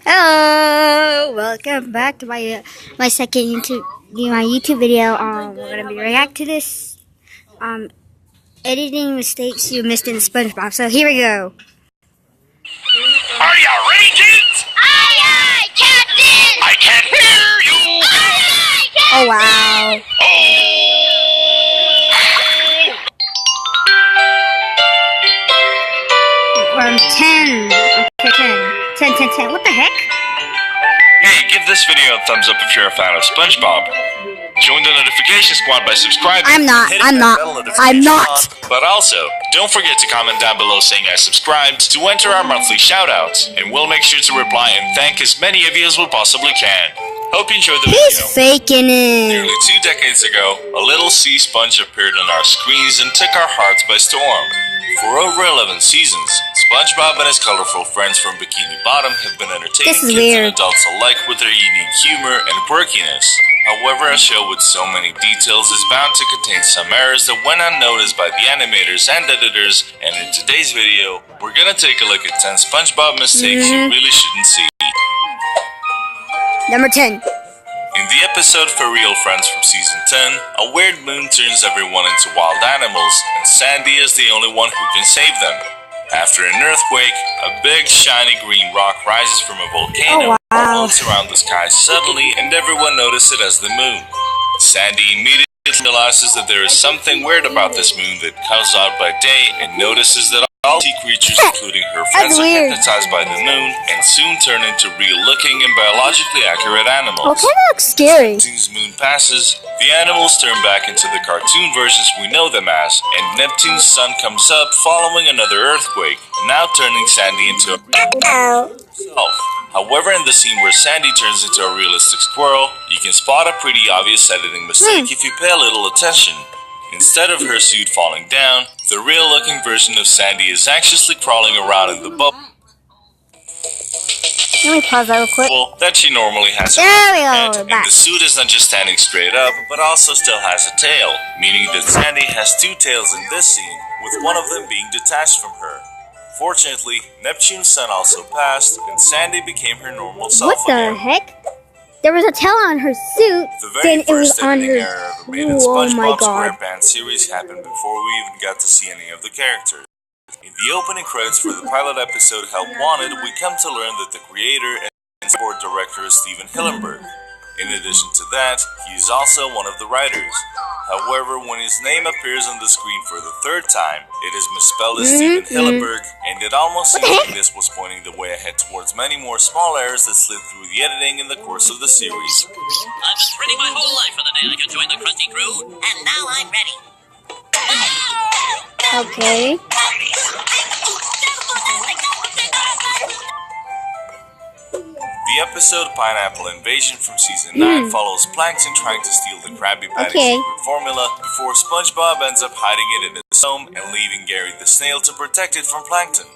Hello, welcome back to my second YouTube video. We're gonna be react to this editing mistakes you missed in SpongeBob. So here we go. Are you ready, kids? Aye, aye, Captain! I can't hear you! Aye, aye, Captain! Oh wow! We're on 10. Okay, 10. What the heck? Hey, give this video a thumbs up if you're a fan of SpongeBob. Join the notification squad by subscribing. I'm not. But also, don't forget to comment down below saying I subscribed to enter our monthly shoutouts, and we'll make sure to reply and thank as many of you as we possibly can. Hope you enjoyed the video. He's faking it. Nearly 2 decades ago, a little sea sponge appeared on our screens and took our hearts by storm. For over 11 seasons, SpongeBob and his colorful friends from Bikini Bottom have been entertaining kids and adults alike with their unique humor and quirkiness. However, a show with so many details is bound to contain some errors that went unnoticed by the animators and editors, and in today's video, we're gonna take a look at 10 SpongeBob mistakes you really shouldn't see. Number 10. In the episode For Real Friends from Season 10, a weird moon turns everyone into wild animals, and Sandy is the only one who can save them. After an earthquake, a big shiny green rock rises from a volcano and floats around the sky suddenly, and everyone notices it as the moon. Sandy immediately realizes that there is something weird about this moon that comes out by day and notices that all sea creatures, including her friends, are hypnotized by the moon and soon turn into real-looking and biologically accurate animals. Oh, kind of looks scary. Neptune's moon passes, the animals turn back into the cartoon versions we know them as, and Neptune's sun comes up following another earthquake, now turning Sandy into a self. However, in the scene where Sandy turns into a realistic squirrel, you can spot a pretty obvious editing mistake if you pay a little attention. Instead of her suit falling down, the real-looking version of Sandy is anxiously crawling around in the bubble Let me pause that real quick. that she normally has. There we go. And the suit is not just standing straight up, but also still has a tail, meaning that Sandy has 2 tails in this scene, with one of them being detached from her. Fortunately, Neptune's sun also passed, and Sandy became her normal self What the again. heck? There was a tail on her suit, then it was on her. Oh my god! SquarePants series happened before we even got to see any of the characters. In the opening credits for the pilot episode Help Wanted, we come to learn that the creator and board director is Steven Hillenburg. In addition to that, he is also one of the writers. However, when his name appears on the screen for the 3rd time, it is misspelled as Steven Hillenburg, and it almost seems like this was pointing the way ahead towards many more small errors that slid through the editing in the course of the series. I've been training my whole life for the day I could join the Krusty Crew, and now I'm ready. Okay. The episode Pineapple Invasion from Season 9 follows Plankton trying to steal the Krabby Patty secret formula before SpongeBob ends up hiding it in his home and leaving Gary the snail to protect it from Plankton.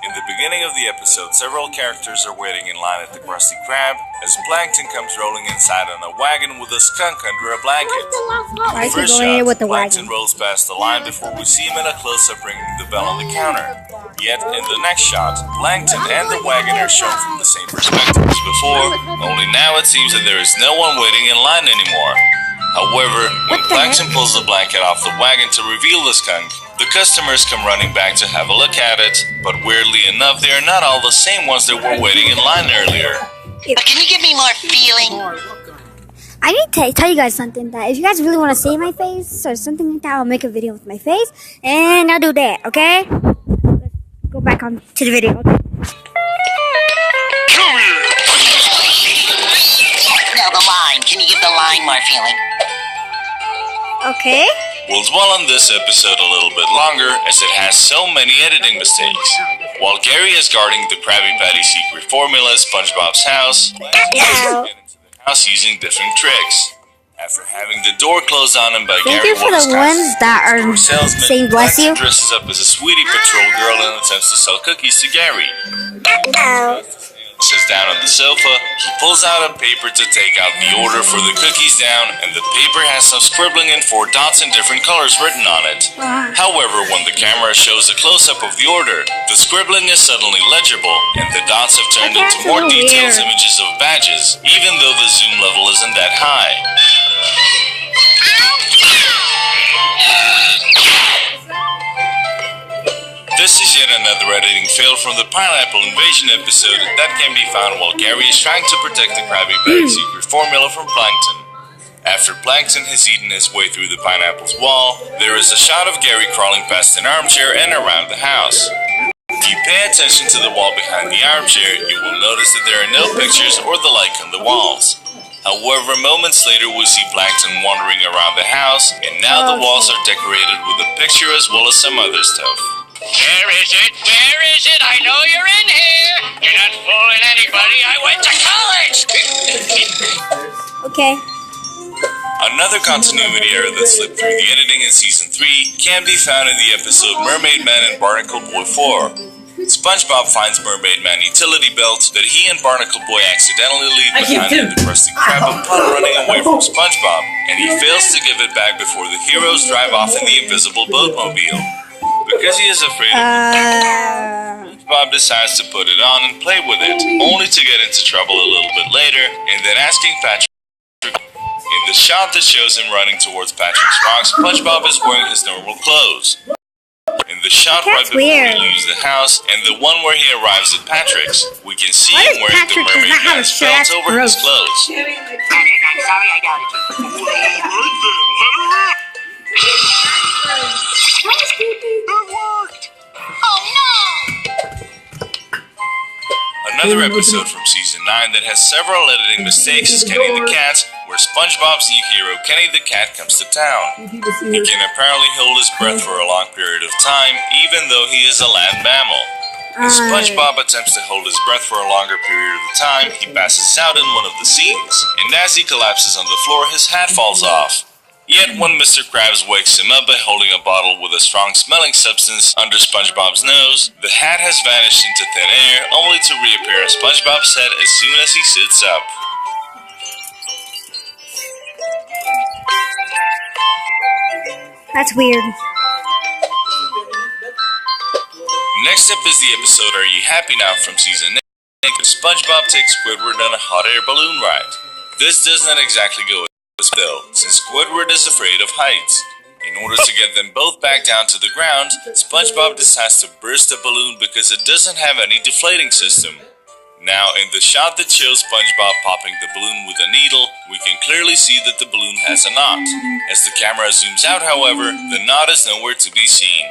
In the beginning of the episode, several characters are waiting in line at the Krusty Krab as Plankton comes rolling inside on a wagon with a skunk under a blanket. In the first shot, Plankton rolls past the line before we see him in a close-up ringing the bell on the counter. Yet, in the next shot, Plankton and the wagon are shown from the same perspective as before, only now it seems that there is no one waiting in line anymore. However, when Plankton pulls the blanket off the wagon to reveal the skunk, the customers come running back to have a look at it, but weirdly enough, they are not all the same ones that were waiting in line earlier. But can you give me more feeling? I need to tell you guys something, that if you guys really want to see my face or something like that, I'll make a video with my face, and I'll do that, okay? Let's go back on to the video, okay? Come here! Now the line. Can you give the line more feeling? Okay. We'll dwell on this episode a little bit longer as it has so many editing mistakes. While Gary is guarding the Krabby Patty secret formula at SpongeBob's house, Plankton get into the house using different tricks. After having the door closed on him by Gary for the ones that are saying bless you. Plankton dresses up as a sweetie patrol girl and attempts to sell cookies to Gary. sits down on the sofa, he pulls out a paper to take out the order for the cookies down, and the paper has some scribbling and 4 dots in different colors written on it. However, when the camera shows a close-up of the order, the scribbling is suddenly legible, and the dots have turned into more detailed images of badges, even though the zoom level isn't that high. This is yet another editing fail from the Pineapple Invasion episode that can be found while Gary is trying to protect the Krabby Patty secret formula from Plankton. After Plankton has eaten his way through the pineapple's wall, there is a shot of Gary crawling past an armchair and around the house. If you pay attention to the wall behind the armchair, you will notice that there are no pictures or the like on the walls. However, moments later we see Plankton wandering around the house, and now the walls are decorated with a picture as well as some other stuff. Where is it? Where is it? I know you're in here. You're not fooling anybody. I went to college. Okay. Another continuity error that slipped through the editing in Season 3 can be found in the episode Mermaid Man and Barnacle Boy 4. SpongeBob finds Mermaid Man utility belt that he and Barnacle Boy accidentally leave behind in the Krusty Krab upon running away from SpongeBob, and he fails to give it back before the heroes drive off in the invisible boatmobile. Because he is afraid of SpongeBob decides to put it on and play with it, only to get into trouble a little bit later, and then asking Patrick. In the shot that shows him running towards Patrick's rock, SpongeBob is wearing his normal clothes. In the shot right before he leaves the house, and the one where he arrives at Patrick's, we can see him wearing the Mermaid Man's belt over his clothes. Patrick, I'm sorry I doubted you. It worked! Oh no! Another episode from Season 9 that has several editing mistakes is Kenny the Cat, where SpongeBob's new hero Kenny the Cat comes to town. He can apparently hold his breath for a long period of time, even though he is a land mammal. As SpongeBob attempts to hold his breath for a longer period of time, he passes out in one of the scenes, and as he collapses on the floor, his hat falls off. Yet when Mr. Krabs wakes him up by holding a bottle with a strong smelling substance under SpongeBob's nose, the hat has vanished into thin air, only to reappear on SpongeBob's head as soon as he sits up. That's weird. Next up is the episode Are You Happy Now from Season 8, where SpongeBob takes Squidward on a hot air balloon ride. This doesn't exactly go as though, since Squidward is afraid of heights. In order to get them both back down to the ground, SpongeBob decides to burst the balloon because it doesn't have any deflating system. Now, in the shot that shows SpongeBob popping the balloon with a needle, we can clearly see that the balloon has a knot. As the camera zooms out, however, the knot is nowhere to be seen.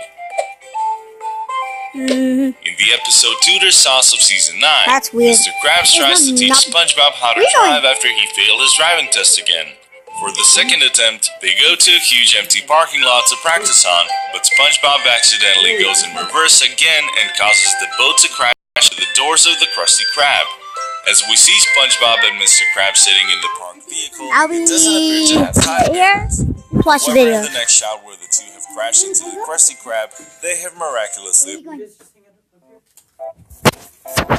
In the episode Tutor Sauce of Season 9, That's weird. Mr. Krabs tries to teach SpongeBob how to drive after he failed his driving test again. For the second attempt, they go to a huge empty parking lot to practice on, but SpongeBob accidentally goes in reverse again and causes the boat to crash into the doors of the Krusty Krab. As we see SpongeBob and Mr. Krabs sitting in the parked vehicle, it doesn't appear to have time. Watch the However, video. in the next shot where the two have crashed into the Krusty Krab, they have miraculously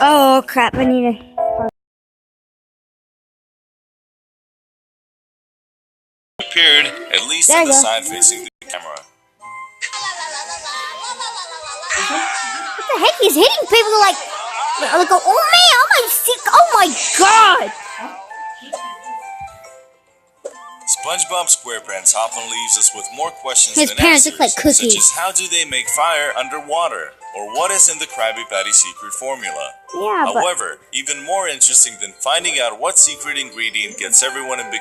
Oh crap! I need to. appeared, at least on the side facing the camera. What the heck? He's hitting people like oh man, oh my sick, oh my god! SpongeBob SquarePants often leaves us with more questions His than parents answers, look like cookies. such as how do they make fire underwater, or what is in the Krabby Patty secret formula. Yeah, but However, even more interesting than finding out what secret ingredient gets everyone in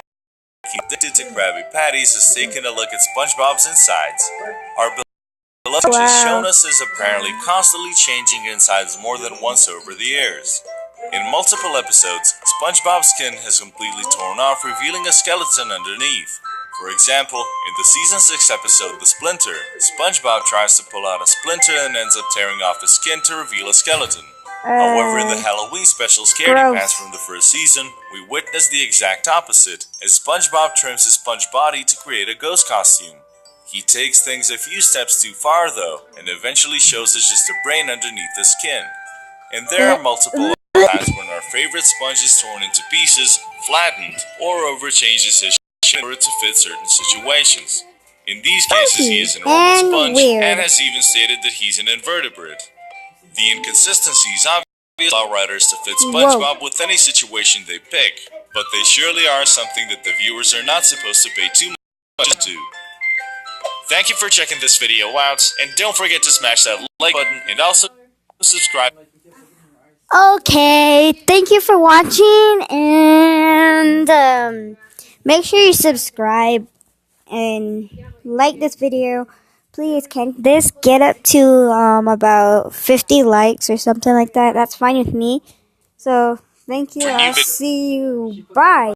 addicted to Krabby Patties is taking a look at SpongeBob's insides. Our beloved has shown us is apparently constantly changing insides more than once over the years. In multiple episodes, SpongeBob's skin has completely torn off, revealing a skeleton underneath. For example, in the Season 6 episode The Splinter, SpongeBob tries to pull out a splinter and ends up tearing off his skin to reveal a skeleton. However, in the Halloween special Scaredy Pants from the first season, we witness the exact opposite, as SpongeBob trims his sponge body to create a ghost costume. He takes things a few steps too far though, and eventually shows us just a brain underneath the skin. And there are multiple That's when our favorite sponge is torn into pieces, flattened, or overchanges his shape in order to fit certain situations. In these cases, he is a normal And sponge weird. and has even stated that he's an invertebrate. The inconsistencies obviously allow writers to fit SpongeBob with any situation they pick, but they surely are something that the viewers are not supposed to pay too much attention to. Thank you for checking this video out, and don't forget to smash that like button and also subscribe. Okay, thank you for watching, and make sure you subscribe and like this video. Please, can this get up to about 50 likes or something like that? That's fine with me. So, thank you. I'll see you. Bye.